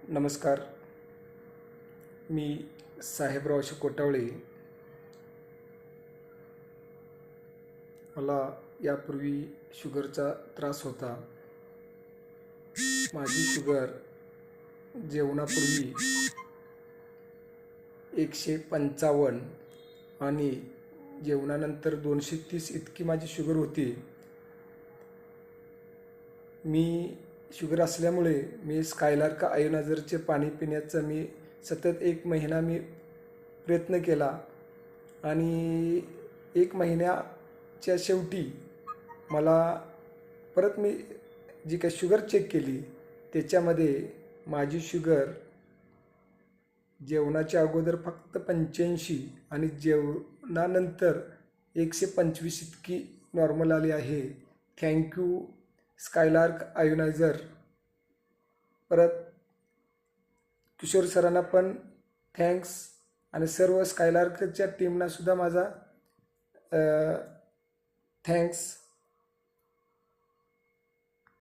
नमस्कार. मी साहेबराव कोटावळे. मला यापूर्वी शुगरचा त्रास होता. माझी शुगर जेवणापूर्वी 155 आणि जेवणानंतर 230 इतकी माझी शुगर होती. मी शुगर असल्यामुळे मी स्कायलार्क आयोनायझरचे पाणी पिण्याचा मी सतत 1 महिना प्रयत्न केला आणि 1 महिन्याच्या शेवटी मला परत मी जी काही शुगर चेक केली त्याच्यामध्ये माझी शुगर जेवणाच्या अगोदर फक्त 85 आणि जेवणानंतर 125 इतकी नॉर्मल आली आहे. Thank you Skylark ionizer. परत किशोर सरांना पण थँक्स आणि सर्व स्कायलार्कच्या टीमना सुद्धा माझा थँक्स.